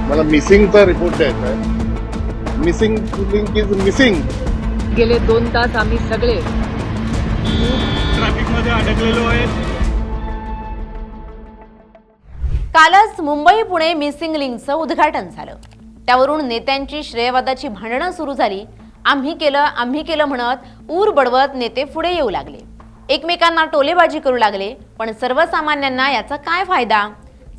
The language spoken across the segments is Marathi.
मला मिसिंगचा रिपोर्ट द्यायचा आहे. Missing link is missing. गेले 2 तास आम्ही सगळे ट्रॅफिक मध्ये अडकलेलो आहे. कालच मुंबई पुणे मिसिंग लिंकचं उद्घाटन झालं. त्यावरून नेत्यांची श्रेयवादाची भांडणं सुरू झाली. आम्ही केलं म्हणत ऊर बडवत नेते पुढे येऊ लागले, एकमेकांना टोलेबाजी करू लागले. पण सर्वसामान्यांना याचा काय फायदा?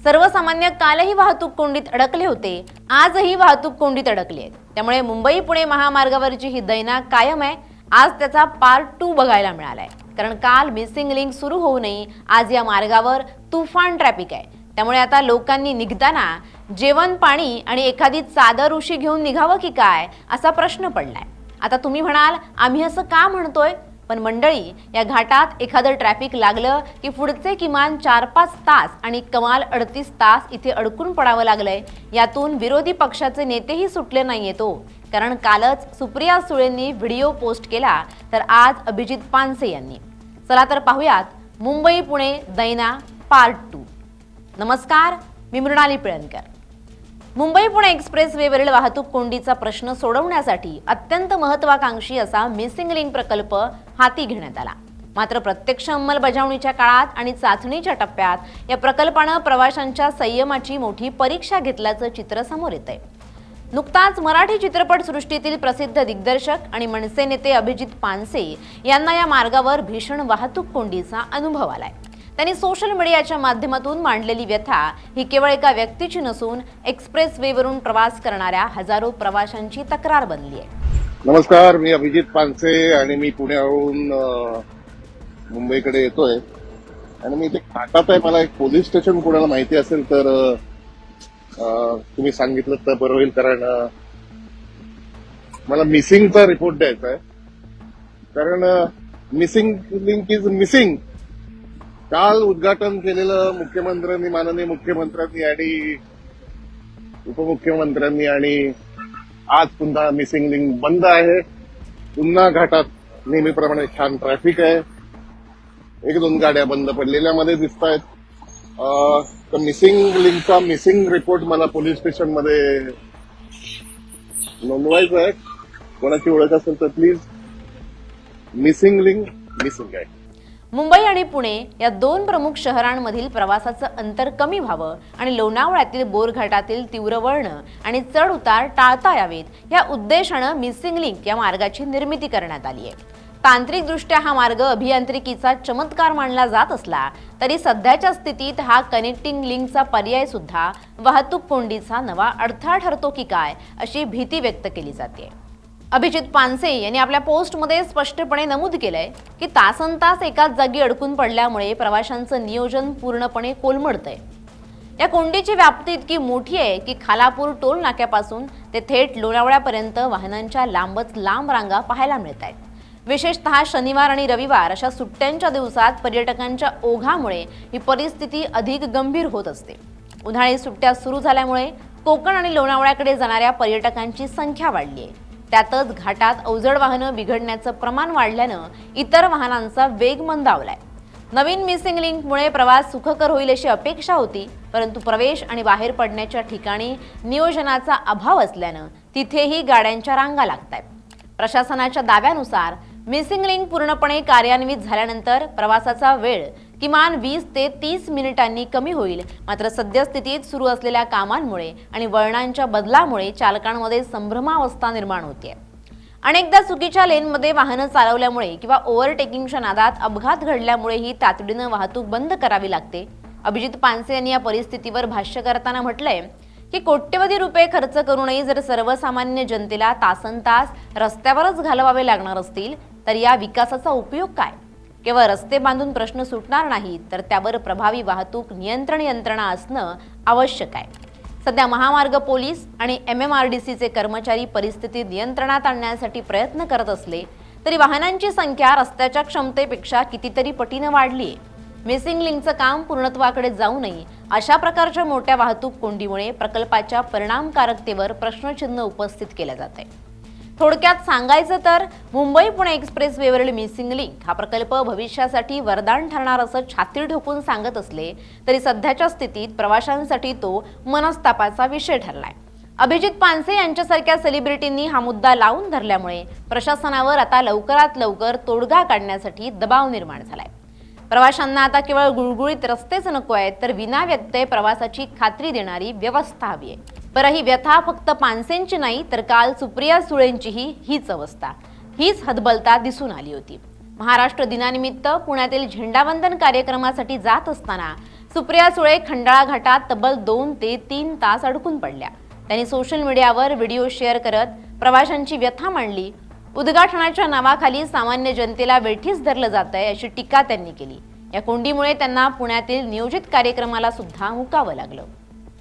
सर्वसामान्य कालही वाहतूक कोंडीत अडकले होते, आजही वाहतूक कोंडीत अडकले आहेत. त्यामुळे मुंबई पुणे महामार्गावरची ही दैना कायम आहे. आज त्याचा पार्ट 2 बघायला मिळालाय. कारण काल मिसिंग लिंक सुरू होऊनही आज या मार्गावर तुफान ट्रॅफिक आहे. त्यामुळे आता लोकांनी निघताना जेवण, पाणी आणि एखादी चादर उशी घेऊन निघावं की काय असा प्रश्न पडलाय. आता तुम्ही म्हणाल आम्ही असं का म्हणतोय, पण मंडळी, या घाटात एखादं ट्रॅफिक लागलं की पुढचे किमान 4-5 तास आणि कमाल 38 तास इथे अडकून पडावं लागलंय. यातून विरोधी पक्षाचे नेतेही सुटले नाहीयेत हो. कारण कालच सुप्रिया सुळेंनी व्हिडिओ पोस्ट केला, तर आज अभिजित पानसे यांनी. चला तर पाहूयात मुंबई पुणे दैना पार्ट 2. नमस्कार, मी मृणाली पिळणकर. मुंबई पुणे एक्सप्रेस वेवरील वाहतूक कोंडीचा प्रश्न सोडवण्यासाठी अत्यंत महत्त्वाकांक्षी असा मिसिंग लिंक प्रकल्प हाती घेण्यात आला. मात्र प्रत्यक्ष अंमलबजावणीच्या काळात आणि चाचणीच्या टप्प्यात या प्रकल्पानं प्रवाशांच्या संयमाची मोठी परीक्षा घेतल्याचं चित्र समोर येतंय. नुकताच मराठी चित्रपटसृष्टीतील प्रसिद्ध दिग्दर्शक आणि मनसे नेते अभिजित पानसे यांना या मार्गावर भीषण वाहतूक कोंडीचा अनुभव आलाय. त्यांनी सोशल मीडियाच्या माध्यमातून मांडलेली व्यथा ही केवळ एका व्यक्तीची नसून एक्सप्रेस वेवरून प्रवास करणाऱ्या हजारो प्रवाशांची तक्रार बनली आहे. नमस्कार, मी अभिजित पानसे आणि मी पुण्याहून मुंबईकडे येतोय. आणि मी इथे घाटात आहे. मला एक पोलीस स्टेशन कोणाला माहिती असेल तर तुम्ही सांगितलं तर बरं होईल. कारण मला मिसिंगचा रिपोर्ट द्यायचा आहे. कारण मिसिंग लिंक इज मिसिंग. काल उद्घाटन केलेलं मुख्यमंत्र्यांनी, माननीय मुख्यमंत्र्यांनी आणि उपमुख्यमंत्र्यांनी, आणि आज पुन्हा मिसिंग लिंक बंद आहे. पुन्हा घाटात नेहमीप्रमाणे छान ट्रॅफिक आहे. 1-2 गाड्या बंद पडलेल्या मध्ये दिसत आहेत. तर मिसिंग लिंकचा मिसिंग रिपोर्ट मला पोलीस स्टेशनमध्ये नोंदवायचा आहे. कोणाची ओळख असेल तर प्लीज. मिसिंग लिंक मिसिंग आहे. मुंबई आणि पुणे या 2 प्रमुख शहरांमधील प्रवासाचं अंतर कमी व्हावं आणि लोणावळ्यातील बोरघाटातील तीव्र वळण आणि चढ उतार टाळता यावेत या उद्देशानं मिसिंग लिंक या मार्गाची निर्मिती करण्यात आली आहे. तांत्रिकदृष्ट्या हा मार्ग अभियांत्रिकीचा चमत्कार मानला जात असला तरी सध्याच्या स्थितीत हा कनेक्टिंग लिंकचा पर्याय सुद्धा वाहतूक कोंडीचा नवा अडथळा ठरतो की काय अशी भीती व्यक्त केली जाते. अभिजित पानसे यांनी आपल्या पोस्टमध्ये स्पष्टपणे नमूद केलंय की तासनतास एकाच जागी अडकून पडल्यामुळे प्रवाशांचं नियोजन पूर्णपणे कोलमडतंय. या कोंडीची व्याप्ती इतकी मोठी आहे की खालापूर टोल नाक्यापासून ते थेट लोणावळ्यापर्यंत वाहनांच्या लांबच लांब रांगा पाहायला मिळत आहेत. विशेषतः शनिवार आणि रविवार अशा सुट्ट्यांच्या दिवसात पर्यटकांच्या ओघामुळे ही परिस्थिती अधिक गंभीर होत असते. उन्हाळी सुट्ट्या सुरू झाल्यामुळे कोकण आणि लोणावळ्याकडे जाणाऱ्या पर्यटकांची संख्या वाढली आहे. त्यातच घाटात अवजड वाहनं बिघडण्याचं प्रमाण वाढल्यानं इतर वाहनांचा वेग मंदावलाय. नवीन मिसिंग लिंकमुळे प्रवास सुखकर होईल अशी अपेक्षा होती, परंतु प्रवेश आणि बाहेर पडण्याच्या ठिकाणी नियोजनाचा अभाव असल्यानं तिथेही गाड्यांच्या रांगा लागतायत. प्रशासनाच्या दाव्यानुसार मिसिंग लिंक पूर्णपणे कार्यान्वित झाल्यानंतर प्रवासाचा वेळ किमान 20 ते 30 मिनिटांनी कमी होईल. मात्र सद्यस्थितीत सुरू असलेल्या कामांमुळे आणि वळणांच्या बदलामुळे चालकांमध्ये संभ्रमावस्था निर्माण होते. अनेकदा चुकीच्या लेनमध्ये वाहनं चालवल्यामुळे किंवा ओव्हरटेकिंगच्या नादात अपघात घडल्यामुळेही तातडीनं वाहतूक बंद करावी लागते. अभिजित पानसे यांनी या परिस्थितीवर भाष्य करताना म्हटलंय की कोट्यवधी रुपये खर्च करूनही जर सर्वसामान्य जनतेला तासनतास रस्त्यावरच घालवावे लागणार असतील तर या विकासाचा उपयोग काय? केवळ रस्ते बांधून प्रश्न सुटणार नाहीत, तर त्यावर प्रभावी वाहतूक नियंत्रण यंत्रणा असणं आवश्यक आहे. सध्या महामार्ग पोलीस आणि MMRDCचे कर्मचारी परिस्थिती नियंत्रणात आणण्यासाठी प्रयत्न करत असले तरी वाहनांची संख्या रस्त्याच्या क्षमतेपेक्षा कितीतरी पटीनं वाढली आहे. मिसिंग लिंकचं काम पूर्णत्वाकडे जाऊ नये अशा प्रकारच्या मोठ्या वाहतूक कोंडीमुळे प्रकल्पाच्या परिणामकारकतेवर प्रश्नचिन्ह उपस्थित केले जाते. थोडक्यात सांगायचं तर मुंबई पुणे एक्सप्रेस वेवरील मिसिंग लिंक हा प्रकल्प भविष्यासाठी वरदान ठरणार असं छाती ठोकून सांगत असले तरी सध्याच्या स्थितीत प्रवाशांसाठी तो मनस्तापाचा विषय ठरलाय. अभिजित पानसे यांच्यासारख्या सेलिब्रिटींनी हा मुद्दा लावून धरल्यामुळे प्रशासनावर आता लवकरात लवकर तोडगा काढण्यासाठी दबाव निर्माण झालाय. प्रवाशांना आता केवळ गुळगुळीत रस्तेच नको आहेत तर विनाव्यत्यय प्रवासाची खात्री देणारी व्यवस्था हवी आहे. बरं, ही व्यथा फक्त पानसेंची नाही तर काल सुप्रिया सुळेंचीही हीच अवस्था, हीच हतबलता दिसून आली होती. महाराष्ट्र दिनानिमित्त पुण्यातील झेंडावंदन कार्यक्रमासाठी जात असताना सुप्रिया सुळे खंडाळा घाटात तब्बल 2 ते 3 तास अडकून पडल्या. त्यांनी सोशल मीडियावर व्हिडिओ शेअर करत प्रवाशांची व्यथा मांडली. उद्घाटनाच्या नावाखाली सामान्य जनतेला वेठीस धरलं जातंय अशी टीका त्यांनी केली. या कोंडीमुळे त्यांना पुण्यातील नियोजित कार्यक्रमाला सुद्धा मुकावं लागलं.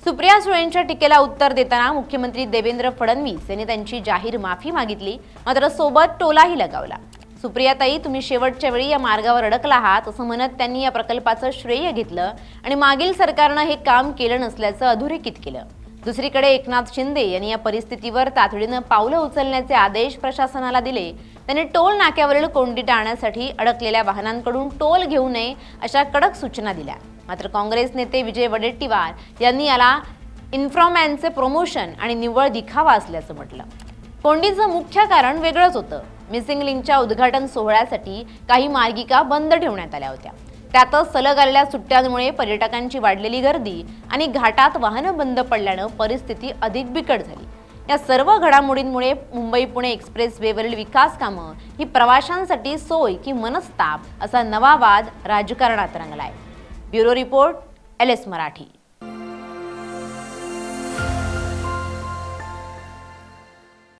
सुप्रिया सुळेंच्या टीकेला उत्तर देताना मुख्यमंत्री देवेंद्र फडणवीस यांनी त्यांची जाहीर माफी मागितली, मात्र सोबत टोलाही लगावला. सुप्रियाताई, तुम्ही शेवटच्या वेळी या मार्गावर अडकला आहात असं म्हणत त्यांनी या प्रकल्पाचं श्रेय घेतलं आणि मागील सरकारनं हे काम केलं नसल्याचं अधोरेखित केलं. दुसरीकडे एकनाथ शिंदे यांनी या परिस्थितीवर तातडीनं पावलं उचलण्याचे आदेश प्रशासनाला दिले. त्यांनी टोल नाक्यावरील कोंडी टाळण्यासाठी अडकलेल्या वाहनांकडून टोल घेऊ नये अशा कडक सूचना दिल्या. मात्र काँग्रेस नेते विजय वडेट्टीवार यांनी याला इन्फ्रामॅनचे प्रमोशन आणि निव्वळ दिखावा असल्याचं म्हटलं. कोंडीचं मुख्य कारण वेगळंच होतं. मिसिंग लिंकच्या उद्घाटन सोहळ्यासाठी काही मार्गिका बंद ठेवण्यात आल्या होत्या. त्यातच सलग आलेल्या सुट्ट्यांमुळे पर्यटकांची वाढलेली गर्दी आणि घाटात वाहनं बंद पडल्यानं परिस्थिती अधिक बिकट झाली. या सर्व घडामोडींमुळे मुंबई पुणे एक्सप्रेस वेवरील विकास कामं ही प्रवाशांसाठी सोय की मनस्ताप असा नवा वाद राजकारणात रंगलाय. Bureau report, LS Marathi.